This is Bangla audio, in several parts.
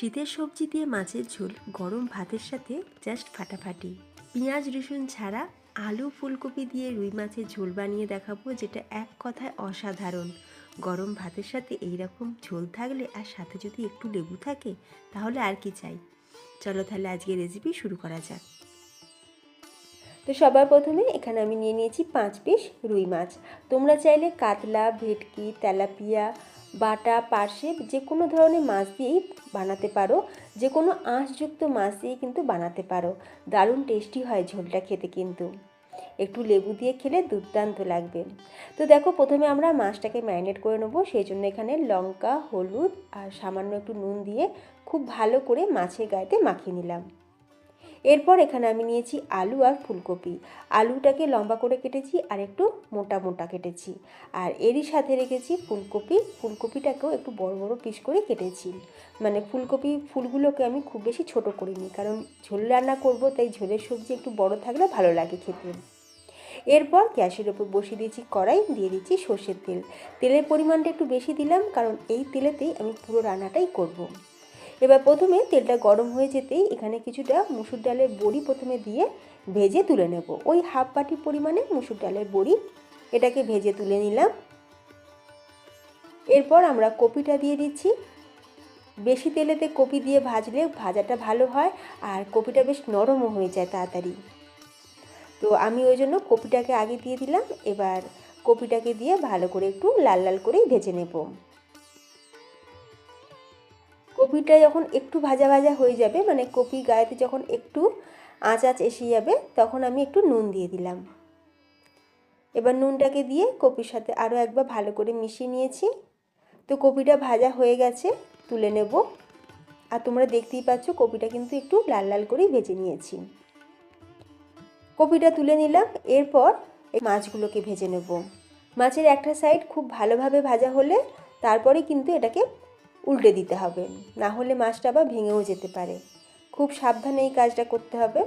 শীতের সবজি দিয়ে মাছের ঝোল গরম ভাতের সাথে জাস্ট ফাটাফাটি। পেঁয়াজ রসুন ছাড়া আলু ফুলকপি দিয়ে রুই মাছের ঝোল বানিয়ে দেখাবো, যেটা এক কথায় অসাধারণ। গরম ভাতের সাথে এইরকম ঝোল থাকলে আর সাথে যদি একটু লেবু থাকে তাহলে আর কি চাই। চলো তাহলে আজকে রেসিপি শুরু করা যাক। তো সবার প্রথমে এখানে আমি নিয়ে নিয়েছি 5 পিস রুই মাছ। তোমরা চাইলে কাতলা, ভেটকি, তেলাপিয়া, বাটা, পার্শে যে কোনো ধরনের মাছ দিয়েই বানাতে পারো, যে কোনো আঁশযুক্ত মাছ দিয়েই কিন্তু বানাতে পারো। দারুণ টেস্টি হয় ঝোলটা খেতে, কিন্তু একটু লেবু দিয়ে খেলে দুর্দান্ত লাগবে। তো দেখো, প্রথমে আমরা মাছটাকে ম্যারিনেট করে নেবো। সেই জন্য এখানে লঙ্কা, হলুদ আর সামান্য একটু নুন দিয়ে খুব ভালো করে মাছের গায়েতে মাখিয়ে নিলাম। এরপর এখানে আমি নিয়েছি আলু আর ফুলকপি। আলুটাকে লম্বা করে কেটেছি আর একটু মোটা মোটা কেটেছি, আর এরই সাথে রেখেছি ফুলকপি। ফুলকপিটাকেও একটু বড় বড় পিস করে কেটেছি। মানে ফুলকপি ফুলগুলোকে আমি খুব বেশি ছোট করিনি, কারণ ঝোল রান্না করব, তাই ঝোলের সবজি একটু বড় থাকলে ভালো লাগে খেতে। এরপর গ্যাসের ওপর বসিয়ে দিয়েছি কড়াই, দিয়ে দিচ্ছি সর্ষের তেল। তেলের পরিমাণটা একটু বেশি দিলাম, কারণ এই তেলেতেই আমি পুরো রান্নাটাই করব। এবার প্রথমে তেলটা গরম হয়ে যেতেই এখানে কিছুটা মুসুর ডালের বড়ি প্রথমে দিয়ে ভেজে তুলে নেব। ওই হাফ বাটি পরিমাণে মুসুর ডালের বড়ি, এটাকে ভেজে তুলে নিলাম। এরপর আমরা কপিটা দিয়ে দিচ্ছি। বেশি তেলেতে কপি দিয়ে ভাজলে ভাজাটা ভালো হয়, আর কপিটা বেশ নরমও হয়ে যায় তাড়াতাড়ি। তো আমি ওই জন্য কপিটাকে আগে দিয়ে দিলাম। এবার কপিটাকে দিয়ে ভালো করে একটু লাল লাল করেই ভেজে নেব। কপিটা যখন একটু ভাজা ভাজা হয়ে যাবে, মানে কপি গায়েতে যখন একটু আঁচ এসে যাবে, তখন আমি একটু নুন দিয়ে দিলাম। এবার নুনটাকে দিয়ে কপির সাথে আরও একবার ভালো করে মিশিয়ে নিয়েছি। তো কপিটা ভাজা হয়ে গেছে, তুলে নেব। আর তোমরা দেখতেই পাচ্ছ কপিটা কিন্তু একটু লাল লাল করেই ভেজে নিয়েছি। কপিটা তুলে নিলাম। এরপর এই মাছগুলোকে ভেজে নেব। মাছের একটা সাইড খুব ভালোভাবে ভাজা হলে তারপরে কিন্তু এটাকে উল্টে দিতে হবে, না হলে মাছটা আবার ভেঙেও যেতে পারে। খুব সাবধানে এই কাজটা করতে হবে।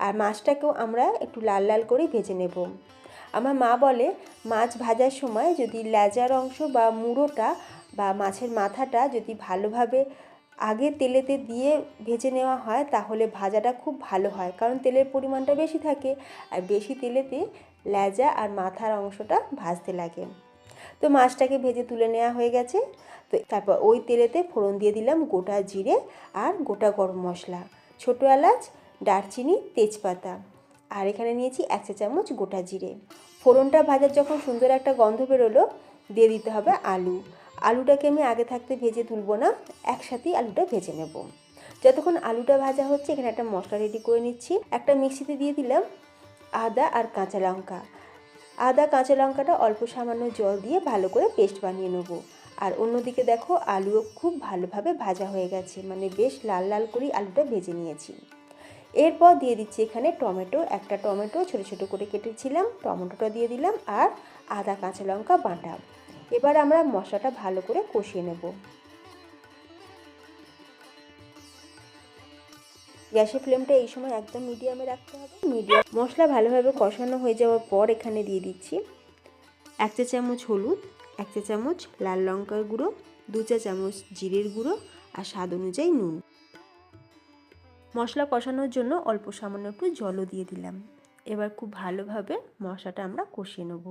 আর মাছটাকেও আমরা একটু লাল লাল করে ভেজে নেব। আমার মা বলে, মাছ ভাজার সময় যদি লেজার অংশ বা মুড়োটা বা মাছের মাথাটা যদি ভালোভাবে আগে তেলেতে দিয়ে ভেজে নেওয়া হয়, তাহলে ভাজাটা খুব ভালো হয়, কারণ তেলের পরিমাণটা বেশি থাকে, আর বেশি তেলেতে লেজা আর মাথার অংশটা ভাজতে লাগে। তো মাছটাকে ভেজে তুলে নেওয়া হয়ে গেছে। তো তারপর ওই তেলেতে ফোড়ন দিয়ে দিলাম গোটা জিরে আর গোটা গরম মশলা, ছোটো এলাচ, দারচিনি, তেজপাতা, আর এখানে নিয়েছি 1 চা চামচ গোটা জিরে। ফোড়নটা ভাজার যখন সুন্দর একটা গন্ধ বেরোলো, দিয়ে দিতে হবে আলু। আলুটাকে আমি আগে থাকতে ভেজে তুলব না, একসাথেই আলুটা ভেজে নেব। যতক্ষণ আলুটা ভাজা হচ্ছে, এখানে একটা মশলা রেডি করে নিচ্ছি। একটা মিক্সিতে দিয়ে দিলাম আদা আর কাঁচা লঙ্কা। আদা কাঁচা লঙ্কাটা অল্প সামান্য জল দিয়ে ভালো করে পেস্ট বানিয়ে নেব। আর অন্যদিকে দেখো, আলুও খুব ভালোভাবে ভাজা হয়ে গেছে, মানে বেশ লাল লাল করেই আলুটা ভেজে নিয়েছি। এরপর দিয়ে দিচ্ছি এখানে টমেটো। একটা টমেটো ছোটো ছোটো করে কেটেছিলাম, টমেটোটা দিয়ে দিলাম, আর আদা কাঁচা লঙ্কা বাটা। এবার আমরা মশলাটা ভালো করে কষিয়ে নেব। গ্যাসের ফ্লেমটা এই সময় একদম মিডিয়ামে রাখতে হবে। মশলা ভালোভাবে কষানো হয়ে যাওয়ার পর এখানে দিয়ে দিচ্ছি 1 চা চামচ হলুদ, 1 চা চামচ লাল লঙ্কার গুঁড়ো, 2 চা চামচ জিরের গুঁড়ো, আর স্বাদ অনুযায়ী নুন। মশলা কষানোর জন্য অল্প সামান্য একটু জলও দিয়ে দিলাম। এবার খুব ভালোভাবে মশলাটা আমরা কষিয়ে নেব।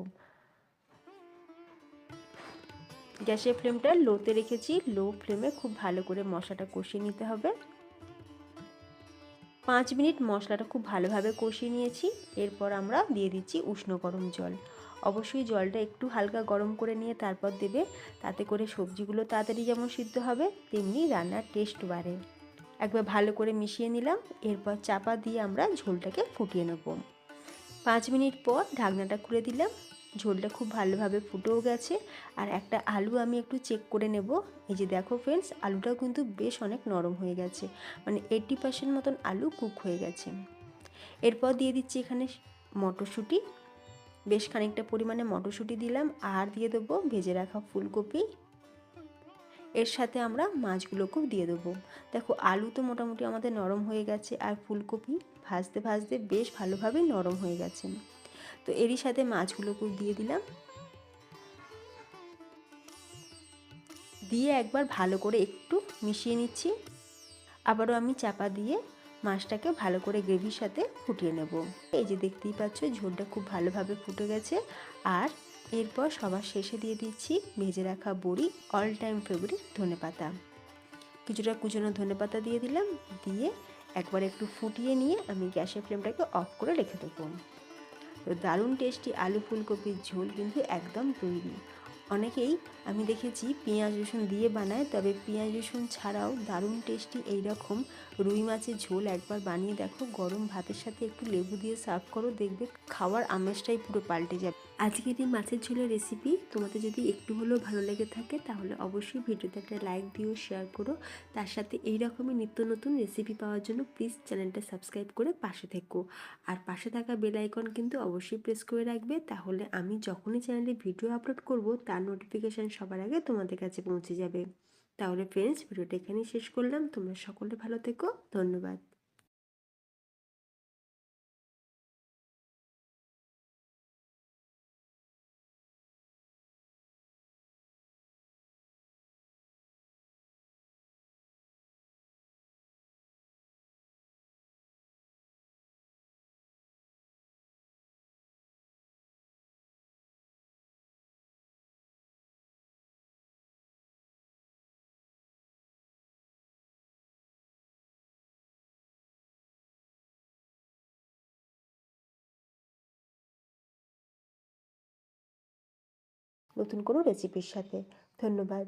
গ্যাসের ফ্লেমটা লোতে রেখেছি। লো ফ্লেমে খুব ভালো করে মশলাটা কষিয়ে নিতে হবে। 5 মিনিট মশলাটা খুব ভালোভাবে কষিয়ে নিয়েছি। এরপর আমরা দিয়ে দিচ্ছি উষ্ণ গরম জল। অবশ্যই জলটা একটু হালকা গরম করে নিয়ে তারপর দেবে, তাতে করে সবজিগুলো তাড়াতাড়ি যেমন সিদ্ধ হবে, তেমনি রান্নার টেস্ট বাড়ে। একবার ভালো করে মিশিয়ে নিলাম। এরপর চাপা দিয়ে আমরা ঝোলটাকে ফুটিয়ে নেব। 5 মিনিট পর ঢাকনাটা খুলে দিলাম। ঝোলটা খুব ভালোভাবে ফুটেও গেছে। আর একটা আলু আমি একটু চেক করে নেব। এই যে দেখো ফ্রেন্ডস, আলুটাও কিন্তু বেশ অনেক নরম হয়ে গেছে, মানে 80% মতন আলু কুক হয়ে গেছে। এরপর দিয়ে দিচ্ছি এখানে মটরশুঁটি। বেশ খানিকটা পরিমাণে মটরশুঁটি দিলাম, আর দিয়ে দেবো ভেজে রাখা ফুলকপি। এর সাথে আমরা মাছগুলোকেও দিয়ে দেবো। দেখো, আলু তো মোটামুটি আমাদের নরম হয়ে গেছে, আর ফুলকপি ভাজতে ভাজতে বেশ ভালোভাবেই নরম হয়ে গেছে। তো এরই সাথে মাছগুলোকেও দিয়ে দিলাম। দিয়ে একবার ভালো করে একটু মিশিয়ে নিচ্ছি। আবারও আমি চাপা দিয়ে মাছটাকে ভালো করে গ্রেভির সাথে ফুটিয়ে নেব। এই যে দেখতেই পাচ্ছ ঝোলটা খুব ভালোভাবে ফুটে গেছে। আর এরপর সবার শেষে দিয়ে দিচ্ছি ভেজে রাখা বড়ি, অল টাইম ফেভারিট ধনেপাতা। কিছুটা কুচনো ধনেপাতা দিয়ে দিলাম, দিয়ে একবার একটু ফুটিয়ে নিয়ে আমি গ্যাসের ফ্লেমটাকে অফ করে রেখে দেবো। তো দারুণ টেস্টি আলু ফুলকপির ঝোল কিন্তু একদম তৈরি। অনেকেই আমি দেখেছি পেঁয়াজ রসুন দিয়ে বানায়, তবে পেঁয়াজ রসুন ছাড়াও দারুণ টেস্টি এই রকম রুই মাছের ঝোল একবার বানিয়ে দেখো। গরম ভাতের সাথে একটু লেবু দিয়ে সার্ভ করো, দেখবে খাওয়ার আমেজটাই পুরো পাল্টে যাবে। আজকের এই মাছের ঝোলের রেসিপি তোমাদের যদি একটু হলেও ভালো লেগে থাকে তাহলে অবশ্যই ভিডিওতে একটা লাইক দিও, শেয়ার করো। তার সাথে এই রকমই নিত্য নতুন রেসিপি পাওয়ার জন্য প্লিজ চ্যানেলটা সাবস্ক্রাইব করে পাশে থেকো। আর পাশে থাকা বেল আইকন কিন্তু অবশ্যই প্রেস করে রাখবে, তাহলে আমি যখনই চ্যানেলে ভিডিও আপলোড করব তার নোটিফিকেশান সবার আগে তোমাদের কাছে পৌঁছে যাবে। তাহলে ফ্রেন্ডস, ভিডিওটা এখানেই শেষ করলাম। তোমরা সকলে ভালো থেকো। ধন্যবাদ। নতুন কোনো রেসিপির সাথে। ধন্যবাদ।